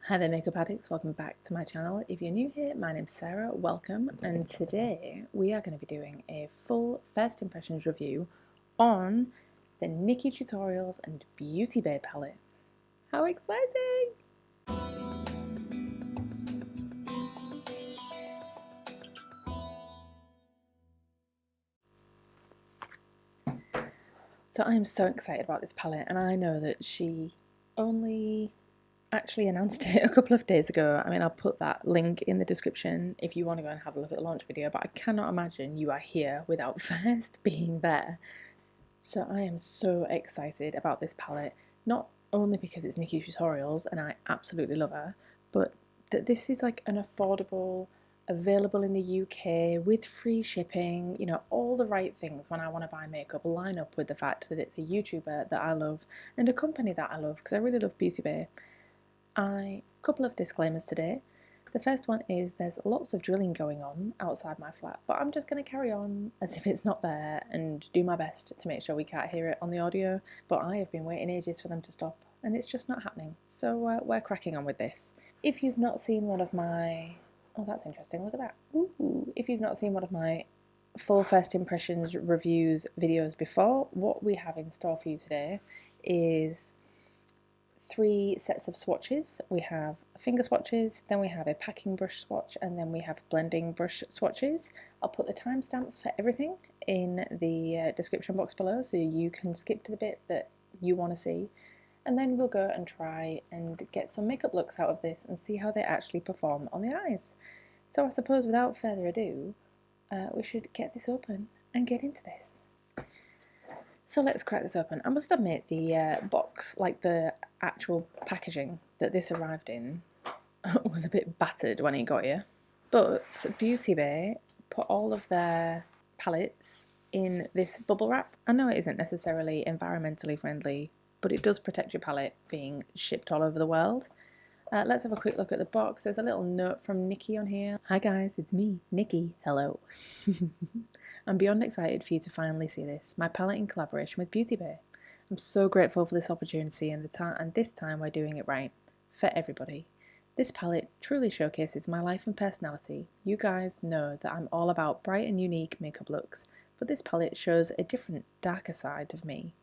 Hi there, Makeup Addicts, welcome back to my channel. If you're new here, my name's Sarah, welcome, and today we are going to be doing a full first impressions review on the Nikkie Tutorials and Beauty Bay palette. How exciting! So I am so excited about this palette, and I know that she only actually announced it a couple of days ago. I mean, I'll put that link in the description if you want to go and have a look at the launch video, but I cannot imagine you are here without first being there. So I am so excited about this palette, not only because it's Nikkie Tutorials and I absolutely love her, but that this is like an affordable, available in the UK with free shipping, you know, all the right things when I want to buy makeup line up with the fact that it's a YouTuber that I love and a company that I love because I really love Beauty Bay. Couple of disclaimers today. The first one is there's lots of drilling going on outside my flat, but I'm just going to carry on as if it's not there and do my best to make sure we can't hear it on the audio, but I have been waiting ages for them to stop and it's just not happening. So we're cracking on with this. If you've not seen one of my... Oh, that's interesting, look at that. Ooh. If you've not seen one of my full first impressions reviews videos before, what we have in store for you today is 3 sets of swatches. We have finger swatches, then we have a packing brush swatch, and then we have blending brush swatches. I'll put the timestamps for everything in the description box below so you can skip to the bit that you want to see, and then we'll go and try and get some makeup looks out of this and see how they actually perform on the eyes. So I suppose without further ado, we should get this open and get into this. So let's crack this open. I must admit the box, like the actual packaging that this arrived in, was a bit battered when it got here. But Beauty Bay put all of their palettes in this bubble wrap. I know it isn't necessarily environmentally friendly, but it does protect your palette being shipped all over the world. Let's have a quick look at the box. There's a little note from Nikkie on here. Hi guys, it's me, Nikkie. Hello. I'm beyond excited for you to finally see this, my palette in collaboration with Beauty Bay. I'm so grateful for this opportunity and this time we're doing it right, for everybody. This palette truly showcases my life and personality. You guys know that I'm all about bright and unique makeup looks, but this palette shows a different, darker side of me.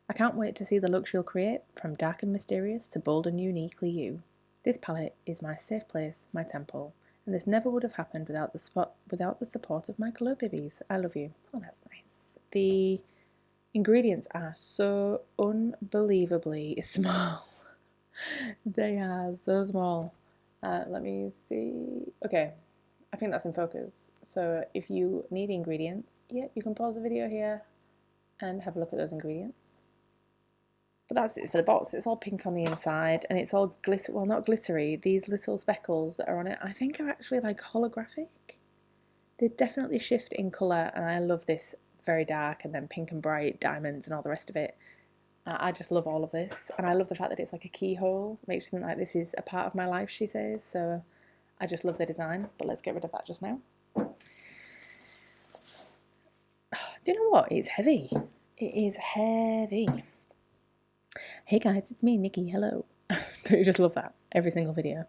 I can't wait to see the looks you'll create, from dark and mysterious to bold and uniquely you. This palette is my safe place, my temple, and this never would have happened without the support of my glow babies. I love you. Oh, that's nice. The ingredients are so unbelievably small. They are so small. Let me see. Okay, I think that's in focus. So if you need ingredients, yeah, you can pause the video here and have a look at those ingredients. But that's it for the box. It's all pink on the inside and it's all glitter, well, not glittery. These little speckles that are on it I think are actually like holographic. They definitely shift in colour and I love this very dark and then pink and bright diamonds and all the rest of it. I just love all of this and I love the fact that it's like a keyhole. It makes you think like this is a part of my life, she says, so I just love the design. But let's get rid of that just now. Do you know what? It's heavy. It is heavy. Hey guys, it's me, Nikkie, hello. Don't you just love that? Every single video.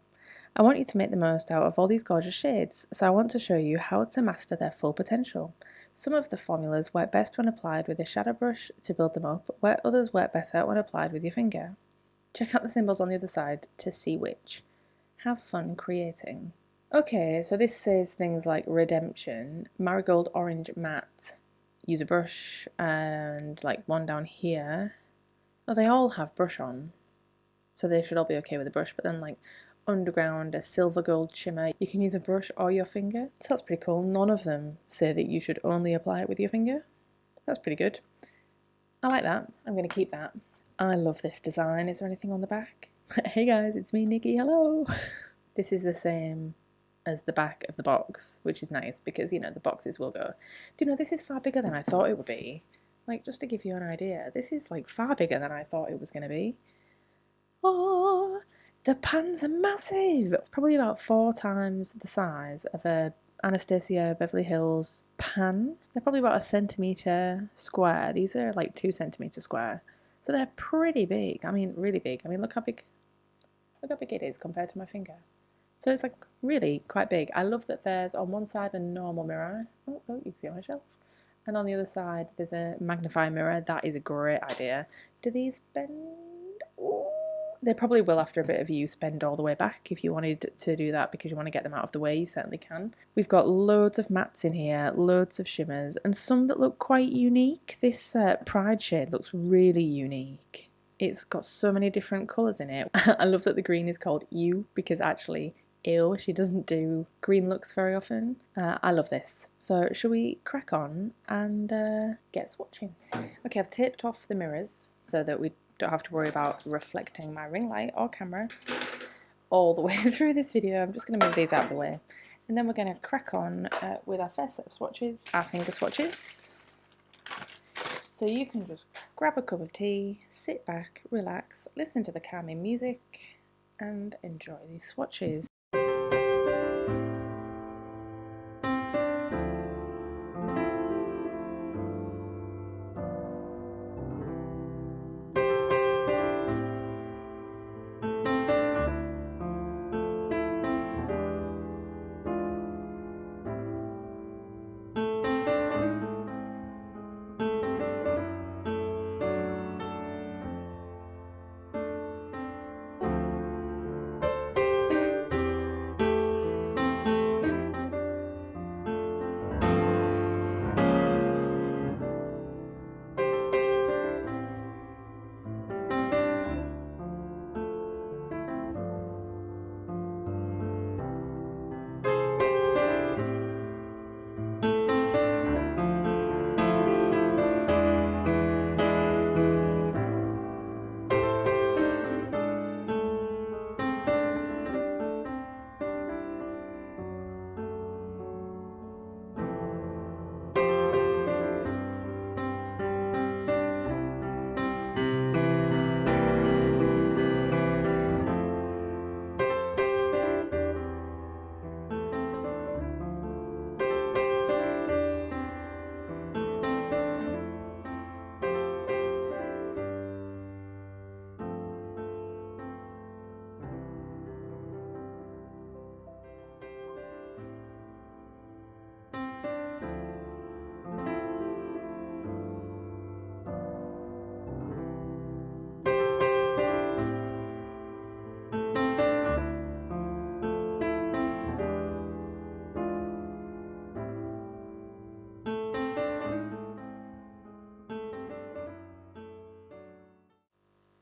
I want you to make the most out of all these gorgeous shades, so I want to show you how to master their full potential. Some of the formulas work best when applied with a shadow brush to build them up, where others work better when applied with your finger. Check out the symbols on the other side to see which. Have fun creating. Okay, so this says things like Redemption, Marigold Orange Matte, use a brush, and like one down here. Oh, they all have brush on, so they should all be okay with a brush, but then like Underground, a silver gold shimmer, you can use a brush or your finger. So that's pretty cool. None of them say that you should only apply it with your finger. That's pretty good. I like that. I'm going to keep that. I love this design. Is there anything on the back? Hey guys, it's me, Nikkie. Hello. This is the same as the back of the box, which is nice because, you know, the boxes will go. Do you know, this is far bigger than I thought it would be. Like, just to give you an idea, this is like far bigger than I thought it was going to be. Oh, the pans are massive. It's probably about 4 times the size of a Anastasia Beverly Hills pan. They're probably about 1 centimetre square. These are like 2 centimetres square. So they're pretty big. I mean, really big. I mean, look how big. Look how big it is compared to my finger. So it's like really quite big. I love that there's on one side a normal mirror. Oh, you can see on my shelf. And on the other side there's a magnifying mirror. That is a great idea. Do these bend? Ooh. They probably will after a bit of use bend all the way back. If you wanted to do that because you want to get them out of the way, you certainly can. We've got loads of mattes in here, loads of shimmers, and some that look quite unique. This Pride shade looks really unique. It's got so many different colours in it. I love that the green is called Ew because actually, ew, she doesn't do green looks very often. I love this. So shall we crack on and get swatching? Okay, I've taped off the mirrors so that we don't have to worry about reflecting my ring light or camera all the way through this video. I'm just going to move these out of the way. And then we're going to crack on with our first set of swatches, our finger swatches. So you can just grab a cup of tea, sit back, relax, listen to the calming music, and enjoy these swatches.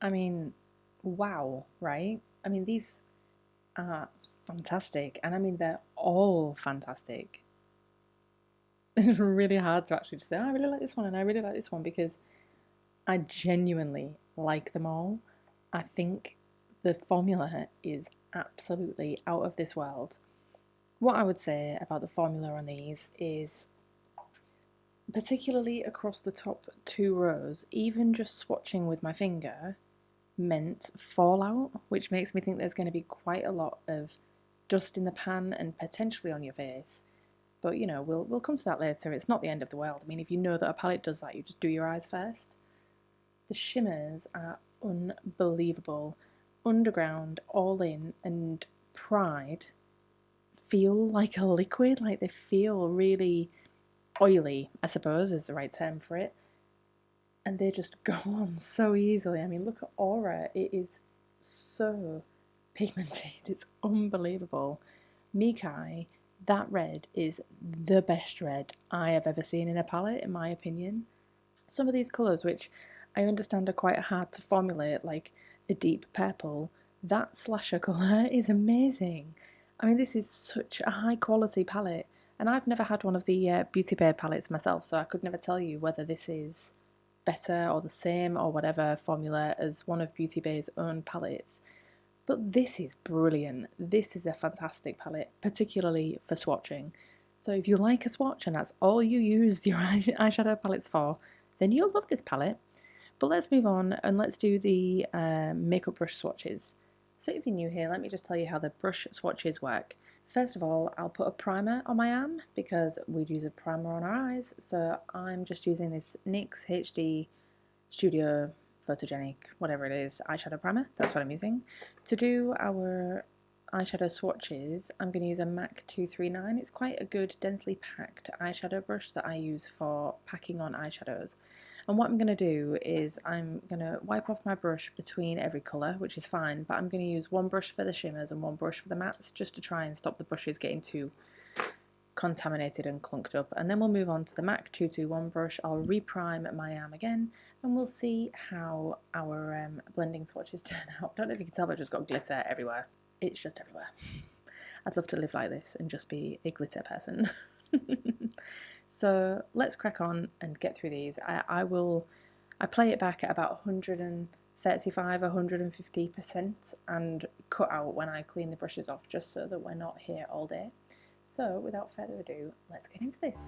I mean, wow, right? I mean, these are fantastic, and I mean, they're all fantastic. It's really hard to actually just say, oh, I really like this one and I really like this one because I genuinely like them all. I think the formula is absolutely out of this world. What I would say about the formula on these is, particularly across the top two rows, even just swatching with my finger meant fallout, which makes me think there's going to be quite a lot of dust in the pan and potentially on your face. But you know, we'll come to that later. It's not the end of the world. I mean, if you know that a palette does that, you just do your eyes first. The shimmers are unbelievable. Underground, All In, and Pride feel like a liquid, like they feel really oily, I suppose is the right term for it. And they just go on so easily. I mean, look at Aura. It is so pigmented. It's unbelievable. Mikai, that red is the best red I have ever seen in a palette, in my opinion. Some of these colours, which I understand are quite hard to formulate, like a deep purple, that slasher colour is amazing. I mean, this is such a high quality palette, and I've never had one of the Beauty Bay palettes myself, so I could never tell you whether this is better or the same or whatever formula as one of Beauty Bay's own palettes. But this is brilliant. This is a fantastic palette, particularly for swatching. So if you like a swatch and that's all you use your eyeshadow palettes for, then you'll love this palette. But let's move on and let's do the makeup brush swatches. So if you're new here, let me just tell you how the brush swatches work. First of all, I'll put a primer on my arm because we'd use a primer on our eyes. So I'm just using this NYX HD Studio photogenic, whatever it is, eyeshadow primer. That's what I'm using. To do our eyeshadow swatches, I'm going to use a MAC 239. It's quite a good densely packed eyeshadow brush that I use for packing on eyeshadows. And what I'm going to do is I'm going to wipe off my brush between every colour, which is fine, but I'm going to use one brush for the shimmers and one brush for the mattes, just to try and stop the brushes getting too contaminated and clunked up. And then we'll move on to the MAC 221 brush. I'll reprime my arm again, and we'll see how our blending swatches turn out. I don't know if you can tell, but I've just got glitter everywhere. It's just everywhere. I'd love to live like this and just be a glitter person. So let's crack on and get through these. I play it back at about 135, 150% and cut out when I clean the brushes off, just so that we're not here all day. So without further ado, let's get into this.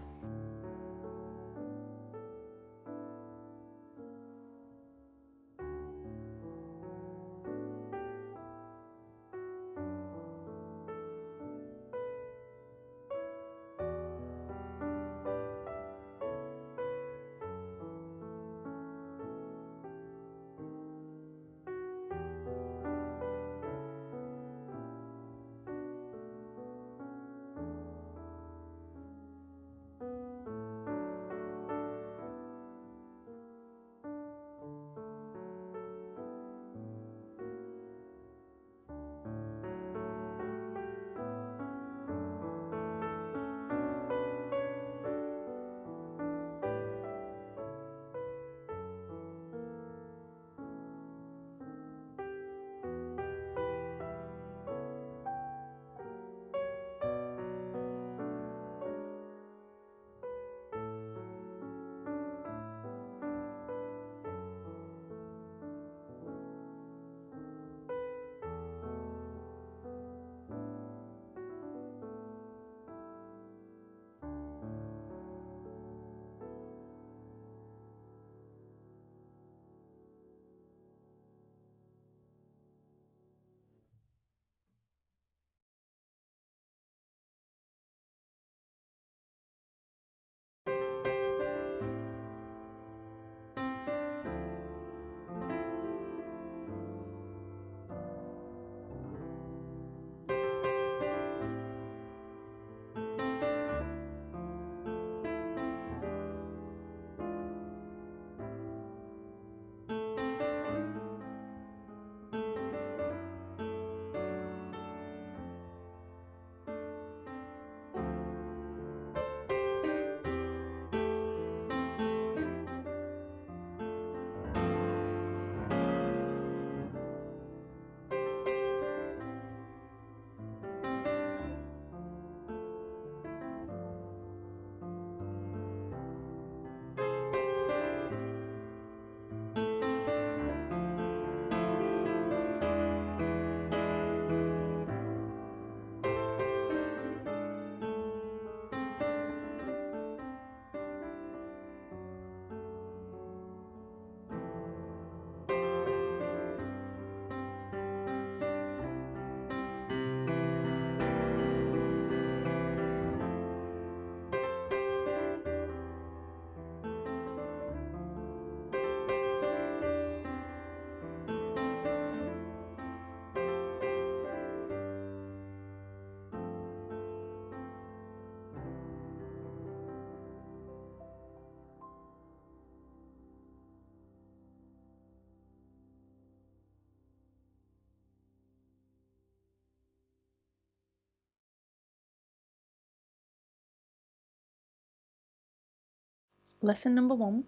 Lesson number 1,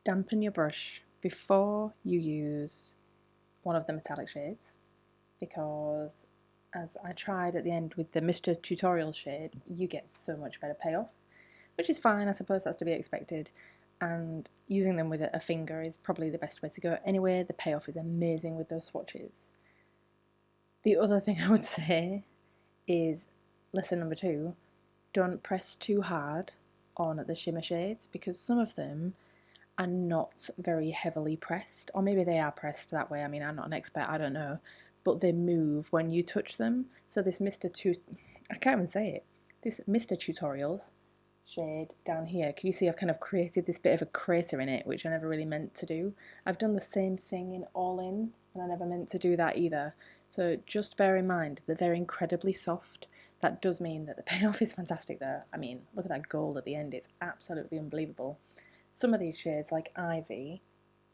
dampen your brush before you use one of the metallic shades, because as I tried at the end with the Mr. Tutorial shade, you get so much better payoff, which is fine, I suppose that's to be expected, and using them with a finger is probably the best way to go. Anyway, the payoff is amazing with those swatches. The other thing I would say is lesson number 2, don't press too hard on the shimmer shades, because some of them are not very heavily pressed, or maybe they are pressed that way. I mean, I'm not an expert, I don't know, but they move when you touch them. So this I can't even say it, this Mr. Tutorials shade down here, can you see I've kind of created this bit of a crater in it, which I never really meant to do. I've done the same thing in All In, and I never meant to do that either. So just bear in mind that they're incredibly soft. That does mean that the payoff is fantastic though. I mean, look at that gold at the end, it's absolutely unbelievable. Some of these shades, like Ivy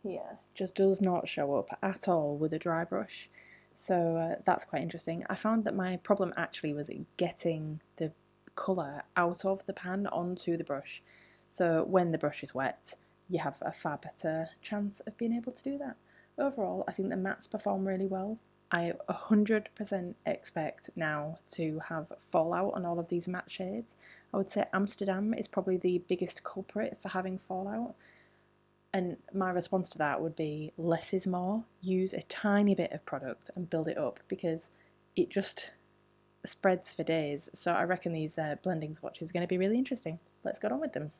here, just does not show up at all with a dry brush. So that's quite interesting. I found that my problem actually was getting the colour out of the pan onto the brush. So when the brush is wet, you have a far better chance of being able to do that. Overall, I think the mattes perform really well. I 100% expect now to have fallout on all of these matte shades. I would say Amsterdam is probably the biggest culprit for having fallout. And my response to that would be less is more. Use a tiny bit of product and build it up, because it just spreads for days. So I reckon these blending swatches are going to be really interesting. Let's get on with them.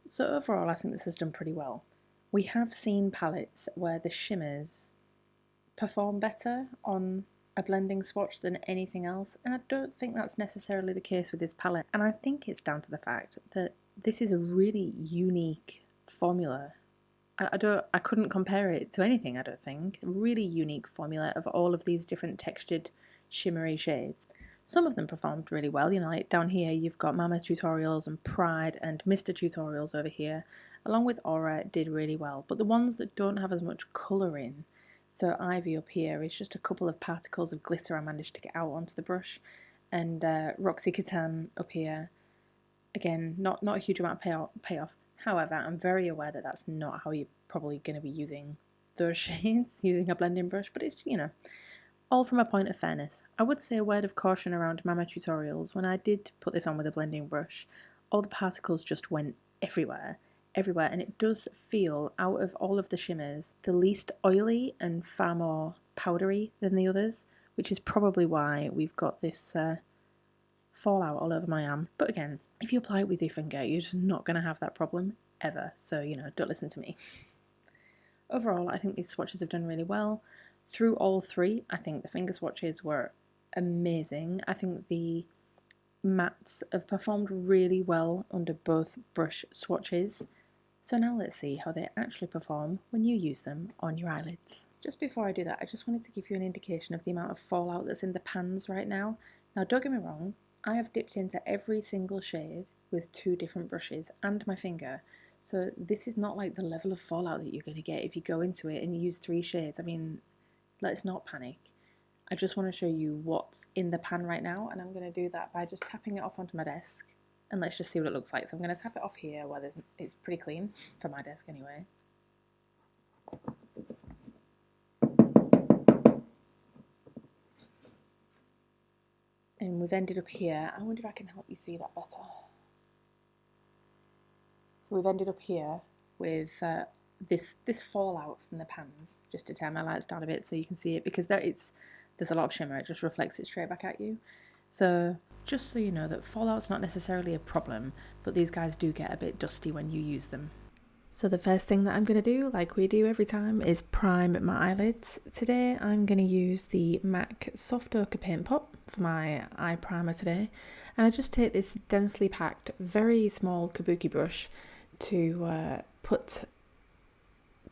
So overall I think this has done pretty well. We have seen palettes where the shimmers perform better on a blending swatch than anything else, and I don't think that's necessarily the case with this palette, and I think it's down to the fact that this is a really unique formula. I couldn't compare it to anything, I don't think. A really unique formula of all of these different textured shimmery shades. Some of them performed really well, you know, like down here you've got Mama Tutorials and Pride and Mr. Tutorials over here, along with Aura did really well, but the ones that don't have as much colour in, so Ivy up here is just a couple of particles of glitter I managed to get out onto the brush, and Roxy Catan up here, again, not a huge amount of payoff. However, I'm very aware that that's not how you're probably going to be using those shades, using a blending brush, but it's, you know, all from a point of fairness. I would say a word of caution around Mama Tutorials. When I did put this on with a blending brush, all the particles just went everywhere, and it does feel, out of all of the shimmers, the least oily and far more powdery than the others, which is probably why we've got this fallout all over my arm. But again, if you apply it with your finger, you're just not going to have that problem ever, so, you know, don't listen to me. Overall, I think these swatches have done really well. Through all three, I think the finger swatches were amazing. I think the mattes have performed really well under both brush swatches. So now let's see how they actually perform when you use them on your eyelids. Just before I do that, I just wanted to give you an indication of the amount of fallout that's in the pans right now. Now, don't get me wrong, I have dipped into every single shade with 2 different brushes and my finger. So this is not like the level of fallout that you're going to get if you go into it and use 3 shades. I mean, let's not panic. I just want to show you what's in the pan right now, and I'm going to do that by just tapping it off onto my desk, and let's just see what it looks like. So I'm going to tap it off here where it's pretty clean, for my desk anyway. And we've ended up here. I wonder if I can help you see that better. So we've ended up here with this fallout from the pans, just to turn my lights down a bit so you can see it, because there's a lot of shimmer, it just reflects it straight back at you. So just so you know that fallout's not necessarily a problem, but these guys do get a bit dusty when you use them. So the first thing that I'm going to do, like we do every time, is prime my eyelids. Today I'm going to use the MAC Soft Ochre Paint Pot for my eye primer today, and I just take this densely packed, very small kabuki brush to put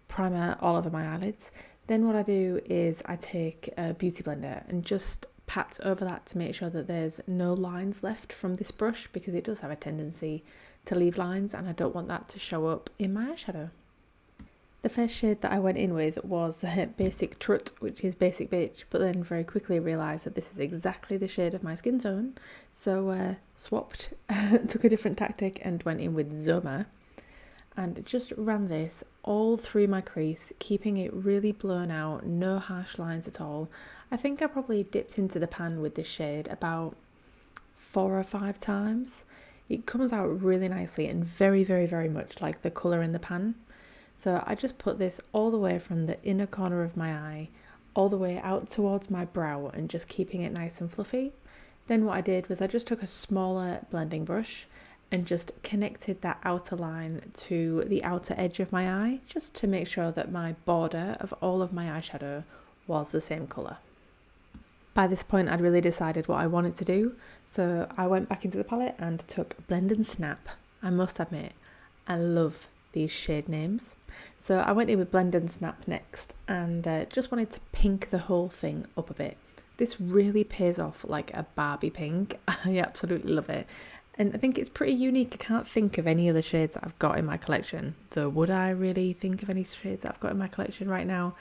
primer all over my eyelids. Then what I do is I take a beauty blender and just pat over that to make sure that there's no lines left from this brush, because it does have a tendency to leave lines and I don't want that to show up in my eyeshadow. The first shade that I went in with was Basic Trut, which is Basic Bitch, but then very quickly realised that this is exactly the shade of my skin tone, so swapped, took a different tactic and went in with Zoma, and just ran this all through my crease, keeping it really blown out, no harsh lines at all. I think I probably dipped into the pan with this shade about 4 or 5 times. It comes out really nicely and very, very, very much like the colour in the pan. So I just put this all the way from the inner corner of my eye, all the way out towards my brow, and just keeping it nice and fluffy. Then what I did was I just took a smaller blending brush and just connected that outer line to the outer edge of my eye, just to make sure that my border of all of my eyeshadow was the same colour. By this point I'd really decided what I wanted to do, so I went back into the palette and took Blend and Snap. I must admit, I love these shade names. So I went in with Blend and Snap next, and just wanted to pink the whole thing up a bit. This really pays off like a Barbie pink. I absolutely love it. And I think it's pretty unique. I can't think of any other shades that I've got in my collection, though would I really think of any shades that I've got in my collection right now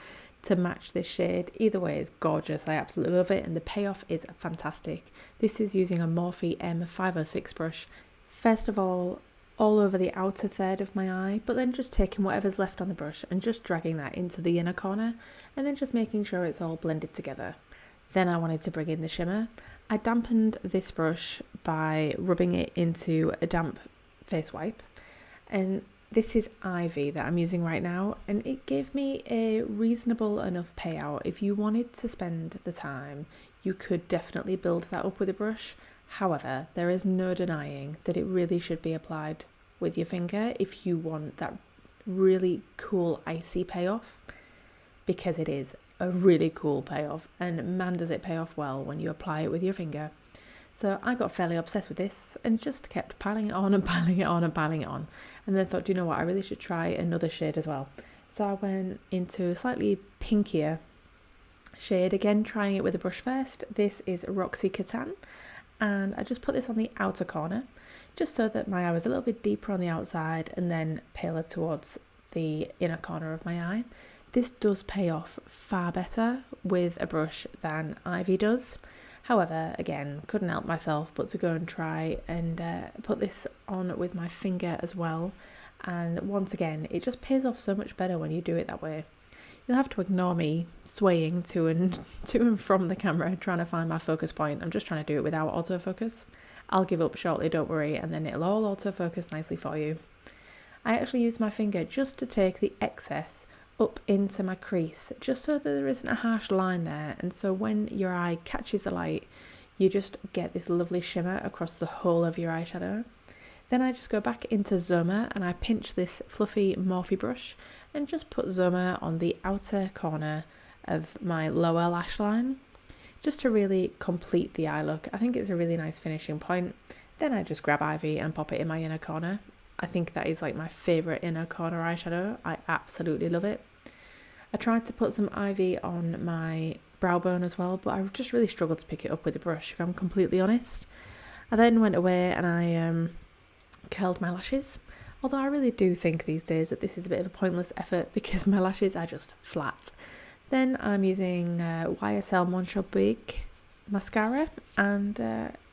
to match this shade? Either way, it's gorgeous. I absolutely love it, and the payoff is fantastic. This is using a Morphe M506 brush. First of all over the outer third of my eye, but then just taking whatever's left on the brush and just dragging that into the inner corner, and then just making sure it's all blended together. Then I wanted to bring in the shimmer. I dampened this brush by rubbing it into a damp face wipe, and this is Ivy that I'm using right now, and it gave me a reasonable enough payout. If you wanted to spend the time, you could definitely build that up with a brush. However, there is no denying that it really should be applied with your finger if you want that really cool icy payoff, because it is a really cool payoff, and man does it pay off well when you apply it with your finger. So I got fairly obsessed with this and just kept piling it on and piling it on and piling it on, and then thought, do you know what, I really should try another shade as well. So I went into a slightly pinkier shade, again trying it with a brush first. This is Roxy Catan, and I just put this on the outer corner just so that my eye was a little bit deeper on the outside and then paler towards the inner corner of my eye. This does pay off far better with a brush than Ivy does. However, again, couldn't help myself but to go and try and put this on with my finger as well. And once again, it just pays off so much better when you do it that way. You'll have to ignore me swaying to and from the camera trying to find my focus point. I'm just trying to do it without autofocus. I'll give up shortly, don't worry, and then it'll all autofocus nicely for you. I actually use my finger just to take the excess up into my crease, just so that there isn't a harsh line there, and so when your eye catches the light, you just get this lovely shimmer across the whole of your eyeshadow. Then I just go back into Zoma and I pinch this fluffy Morphe brush and just put Zoma on the outer corner of my lower lash line, just to really complete the eye look. I think it's a really nice finishing point. Then I just grab Ivy and pop it in my inner corner. I think that is like my favourite inner corner eyeshadow. I absolutely love it. I tried to put some Ivy on my brow bone as well, but I just really struggled to pick it up with the brush, if I'm completely honest. I then went away and I curled my lashes, although I really do think these days that this is a bit of a pointless effort because my lashes are just flat. Then I'm using YSL Monchaux Big mascara, and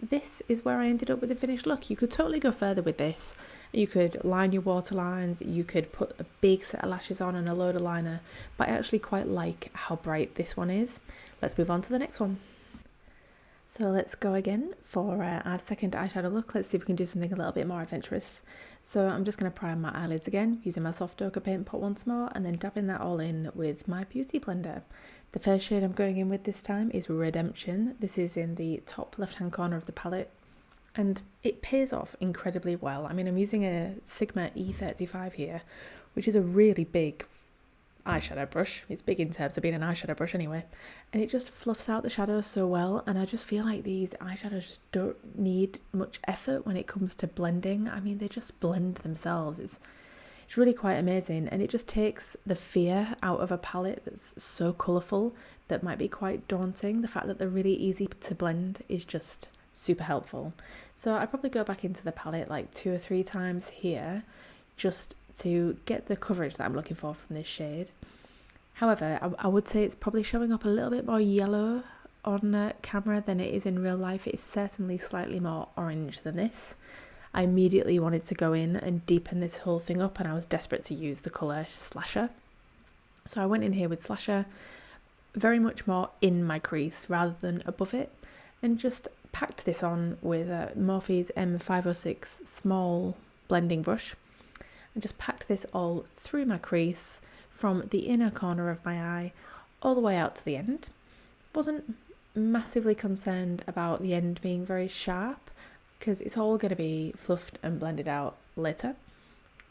this is where I ended up with the finished look. You could totally go further with this. You could line your waterlines, you could put a big set of lashes on and a load of liner, but I actually quite like how bright this one is. Let's move on to the next one. So let's go again for our second eyeshadow look. Let's see if we can do something a little bit more adventurous. So I'm just going to prime my eyelids again using my soft ochre paint pot once more, and then dabbing that all in with my beauty blender. The first shade I'm going in with this time is Redemption. This is in the top left hand corner of the palette, and it pays off incredibly well. I mean, I'm using a Sigma E35 here, which is a really big eyeshadow brush. It's big in terms of being an eyeshadow brush anyway, and it just fluffs out the shadows so well, and I just feel like these eyeshadows just don't need much effort when it comes to blending. I mean, they just blend themselves. It's really quite amazing, and it just takes the fear out of a palette that's so colourful that might be quite daunting. The fact that they're really easy to blend is just super helpful. So I probably go back into the palette like 2 or 3 times here just to get the coverage that I'm looking for from this shade. However, I would say it's probably showing up a little bit more yellow on camera than it is in real life. It's certainly slightly more orange than this. I immediately wanted to go in and deepen this whole thing up, and I was desperate to use the colour Slasher. So I went in here with Slasher very much more in my crease rather than above it, and just packed this on with Morphe's M506 small blending brush, and just packed this all through my crease from the inner corner of my eye all the way out to the end. Wasn't massively concerned about the end being very sharp because it's all going to be fluffed and blended out later.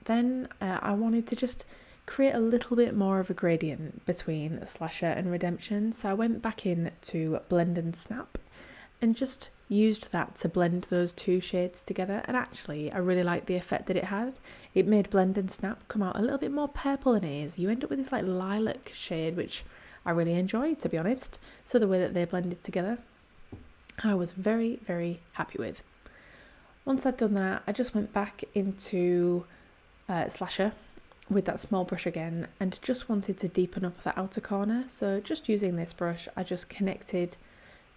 Then I wanted to just create a little bit more of a gradient between Slasher and Redemption, so I went back in to Blend and Snap and just used that to blend those 2 shades together, and actually I really liked the effect that it had. It made Blend and Snap come out a little bit more purple than it is. You end up with this like lilac shade, which I really enjoyed, to be honest. So the way that they blended together, I was very, very happy with. Once I'd done that, I just went back into Slasher with that small brush again and just wanted to deepen up the outer corner. So just using this brush, I just connected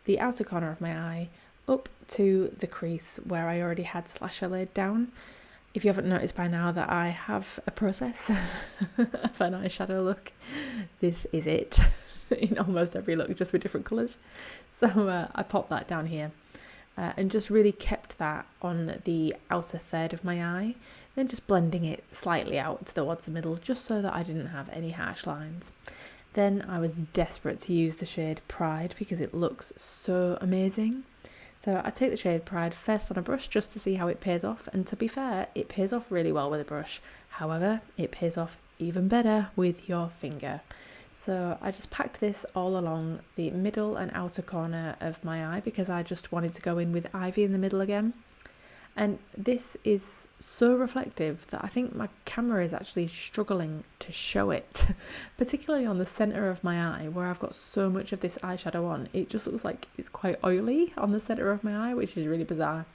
the outer corner of my eye up to the crease where I already had Slasher laid down. If you haven't noticed by now that I have a process of an eyeshadow look, this is it in almost every look, just with different colours. So I popped that down here and just really kept that on the outer third of my eye, then just blending it slightly out towards the middle just so that I didn't have any harsh lines. Then I was desperate to use the shade Pride because it looks so amazing. So I take the shade Pride first on a brush just to see how it pays off, and to be fair, it pays off really well with a brush. However, it pays off even better with your finger. So I just packed this all along the middle and outer corner of my eye because I just wanted to go in with Ivy in the middle again. And this is so reflective that I think my camera is actually struggling to show it, particularly on the centre of my eye where I've got so much of this eyeshadow on. It just looks like it's quite oily on the centre of my eye, which is really bizarre.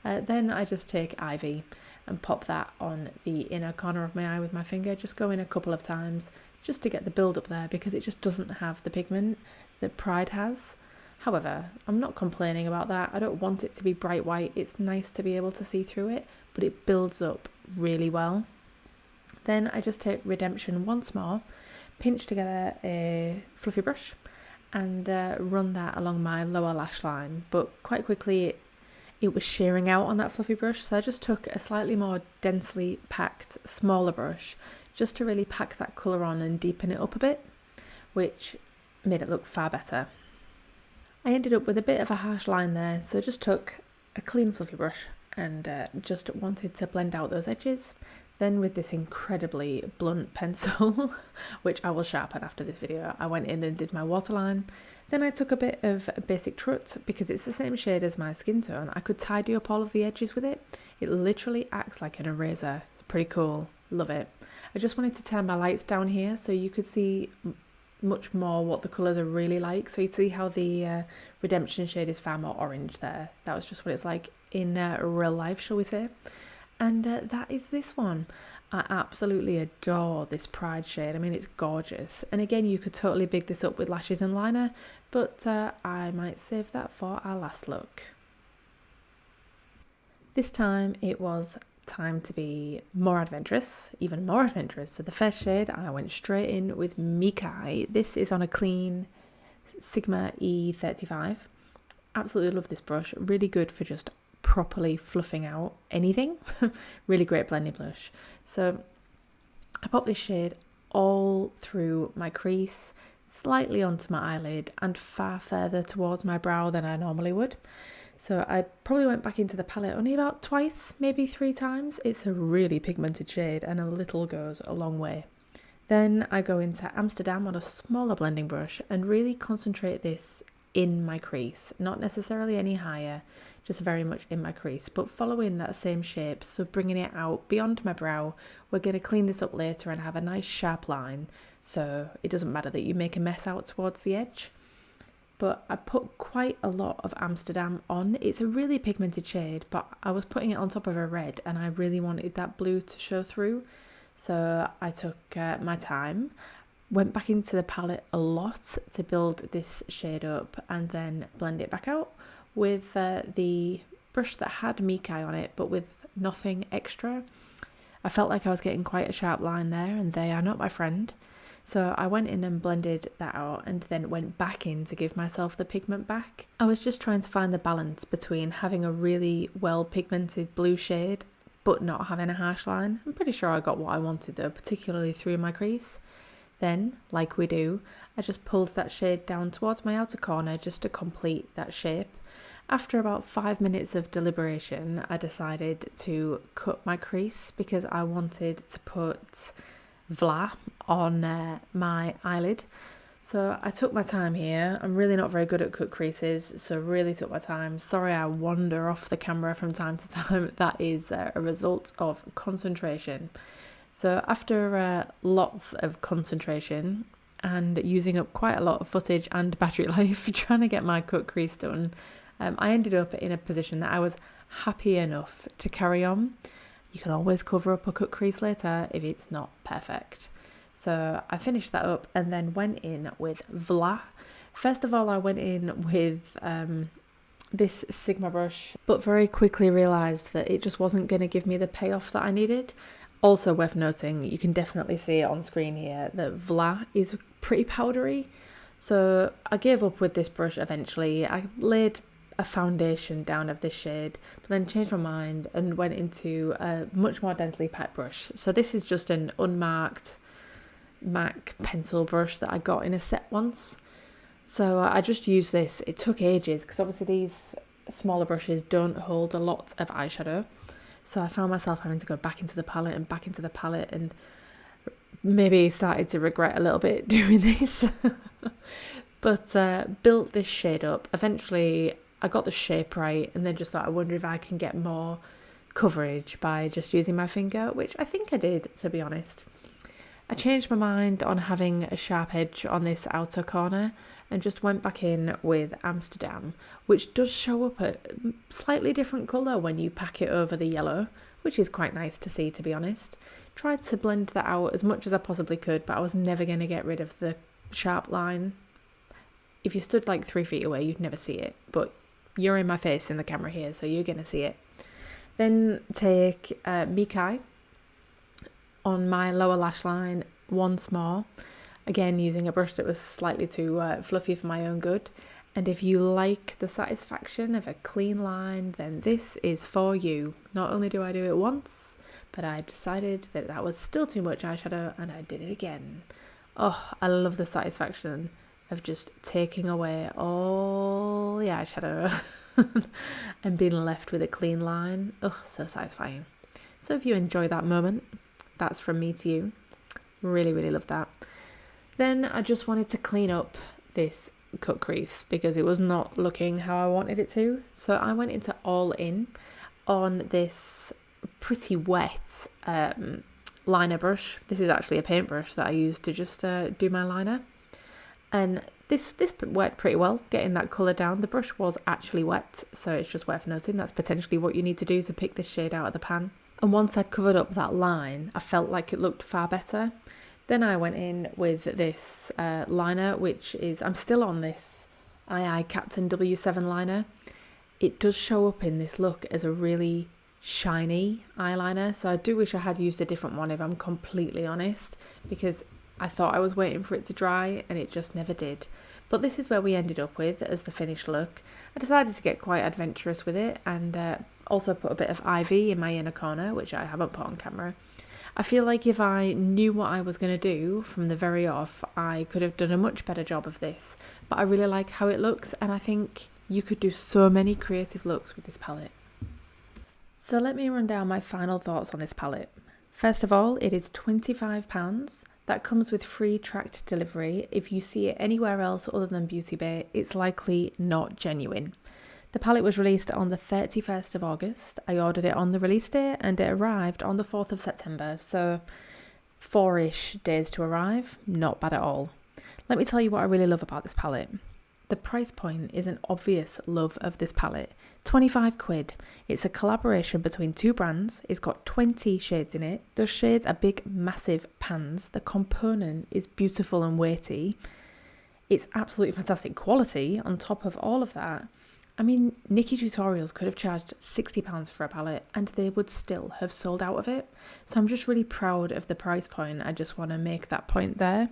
Then I just take Ivy and pop that on the inner corner of my eye with my finger, just go in a couple of times just to get the build up there because it just doesn't have the pigment that Pride has. However, I'm not complaining about that. I don't want it to be bright white. It's nice to be able to see through it, but it builds up really well. Then I just take Redemption once more, pinch together a fluffy brush and run that along my lower lash line. But quite quickly it was shearing out on that fluffy brush, so I just took a slightly more densely packed, smaller brush just to really pack that colour on and deepen it up a bit, which made it look far better. I ended up with a bit of a harsh line there, so I just took a clean fluffy brush and just wanted to blend out those edges. Then with this incredibly blunt pencil, which I will sharpen after this video, I went in and did my waterline. Then I took a bit of Basic Trut because it's the same shade as my skin tone. I could tidy up all of the edges with it. It literally acts like an eraser. It's pretty cool. Love it. I just wanted to turn my lights down here so you could see much more what the colours are really like. So you see how the Redemption shade is far more orange there. That was just what it's like in real life, shall we say. And that is this one. I absolutely adore this Pride shade. I mean, it's gorgeous. And again, you could totally big this up with lashes and liner, but I might save that for our last look. This time it was time to be more adventurous, even more adventurous. So the first shade, I went straight in with Mikai. This is on a clean Sigma E35. Absolutely love this brush. Really good for just properly fluffing out anything. Really great blending blush. So I popped this shade all through my crease, slightly onto my eyelid and far further towards my brow than I normally would. So I probably went back into the palette only about twice, maybe 3 times. It's a really pigmented shade and a little goes a long way. Then I go into Amsterdam on a smaller blending brush and really concentrate this in my crease, not necessarily any higher, just very much in my crease, but following that same shape, so bringing it out beyond my brow. We're going to clean this up later and have a nice sharp line, so it doesn't matter that you make a mess out towards the edge. But I put quite a lot of Amsterdam on. It's a really pigmented shade, but I was putting it on top of a red and I really wanted that blue to show through. So I took my time, went back into the palette a lot to build this shade up and then blend it back out with the brush that had Mikai on it, but with nothing extra. I felt like I was getting quite a sharp line there, and they are not my friend. So I went in and blended that out and then went back in to give myself the pigment back. I was just trying to find the balance between having a really well pigmented blue shade but not having a harsh line. I'm pretty sure I got what I wanted though, particularly through my crease. Then, like we do, I just pulled that shade down towards my outer corner just to complete that shape. After about 5 minutes of deliberation, I decided to cut my crease because I wanted to put Vla on my eyelid. So I took my time here. I'm really not very good at cut creases, so really took my time. Sorry I wander off the camera from time to time. That is a result of concentration. So after lots of concentration and using up quite a lot of footage and battery life trying to get my cut crease done, I ended up in a position that I was happy enough to carry on. You can always cover up a cut crease later if it's not perfect. So I finished that up and then went in with Vla. First of all, I went in with this Sigma brush, but very quickly realised that it just wasn't going to give me the payoff that I needed. Also worth noting, you can definitely see it on screen here, that Vla is pretty powdery. So I gave up with this brush eventually. I laid a foundation down of this shade, but then changed my mind and went into a much more densely packed brush. So this is just an unmarked MAC pencil brush that I got in a set once. So I just used this. It took ages because obviously these smaller brushes don't hold a lot of eyeshadow, so I found myself having to go back into the palette and back into the palette, and maybe started to regret a little bit doing this. But built this shade up. Eventually I got the shape right, and then just thought, I wonder if I can get more coverage by just using my finger, which I think I did, to be honest. I changed my mind on having a sharp edge on this outer corner and just went back in with Amsterdam, which does show up a slightly different colour when you pack it over the yellow, which is quite nice to see, to be honest. Tried to blend that out as much as I possibly could, but I was never going to get rid of the sharp line. If you stood like 3 feet away, you'd never see it, but you're in my face in the camera here, so you're going to see it. Then take Mikai on my lower lash line once more, again using a brush that was slightly too fluffy for my own good. And if you like the satisfaction of a clean line, then this is for you. Not only do I do it once, but I decided that that was still too much eyeshadow, and I did it again. Oh, I love the satisfaction of just taking away all the eyeshadow and being left with a clean line. Oh, so satisfying. So if you enjoy that moment, that's from me to you. Really, really love that. Then I just wanted to clean up this cut crease because it was not looking how I wanted it to. So I went into all in on this pretty wet liner brush. This is actually a paintbrush that I use to just do my liner. And this worked pretty well, getting that colour down. The brush was actually wet, so it's just worth noting that's potentially what you need to do to pick this shade out of the pan. And once I'd covered up that line, I felt like it looked far better. Then I went in with this liner, which is, I'm still on this Captain W7 liner. It does show up in this look as a really shiny eyeliner, so I do wish I had used a different one, if I'm completely honest, because I thought I was waiting for it to dry and it just never did. But this is where we ended up with as the finished look. I decided to get quite adventurous with it and also put a bit of ivy in my inner corner, which I haven't put on camera. I feel like if I knew what I was going to do from the very off, I could have done a much better job of this. But I really like how it looks, and I think you could do so many creative looks with this palette. So let me run down my final thoughts on this palette. First of all, it is £25. That comes with free tracked delivery. If you see it anywhere else other than Beauty Bay, it's likely not genuine. The palette was released on the 31st of August. I ordered it on the release day and it arrived on the 4th of September, so 4-ish days to arrive. Not bad at all. Let me tell you what I really love about this palette. The price point is an obvious love of this palette. 25 quid. It's a collaboration between two brands. It's got 20 shades in it. Those shades are big, massive pans. The component is beautiful and weighty. It's absolutely fantastic quality on top of all of that. I mean, Nikkie Tutorials could have charged £60 for a palette and they would still have sold out of it. So I'm just really proud of the price point. I just want to make that point there.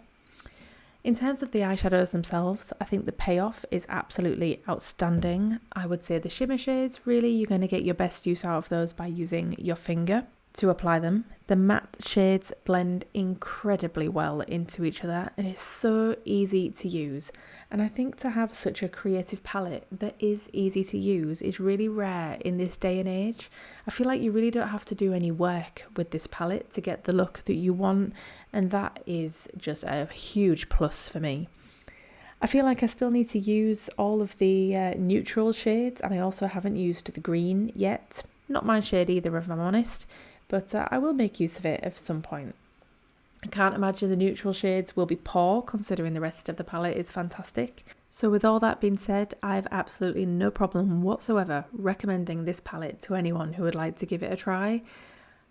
In terms of the eyeshadows themselves, I think the payoff is absolutely outstanding. I would say the shimmer shades, really, you're going to get your best use out of those by using your finger to apply them. The matte shades blend incredibly well into each other and it's so easy to use. And I think to have such a creative palette that is easy to use is really rare in this day and age. I feel like you really don't have to do any work with this palette to get the look that you want, and that is just a huge plus for me. I feel like I still need to use all of the neutral shades, and I also haven't used the green yet. Not my shade either, if I'm honest, but I will make use of it at some point. I can't imagine the neutral shades will be poor considering the rest of the palette is fantastic. So with all that being said, I have absolutely no problem whatsoever recommending this palette to anyone who would like to give it a try.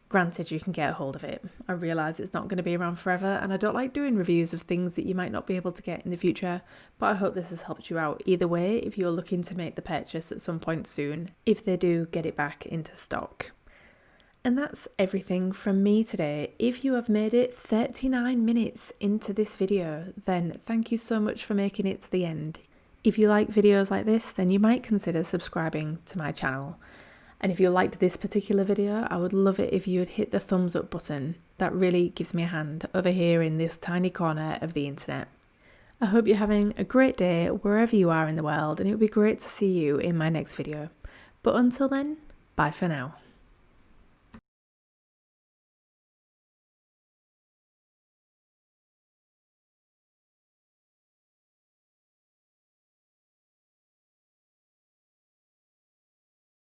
Granted, you can get a hold of it. I realise it's not going to be around forever and I don't like doing reviews of things that you might not be able to get in the future, but I hope this has helped you out either way if you're looking to make the purchase at some point soon, if they do get it back into stock. And that's everything from me today. If you have made it 39 minutes into this video, then thank you so much for making it to the end. If you like videos like this, then you might consider subscribing to my channel. And if you liked this particular video, I would love it if you would hit the thumbs up button. That really gives me a hand over here in this tiny corner of the internet. I hope you're having a great day wherever you are in the world, and it would be great to see you in my next video. But until then, bye for now.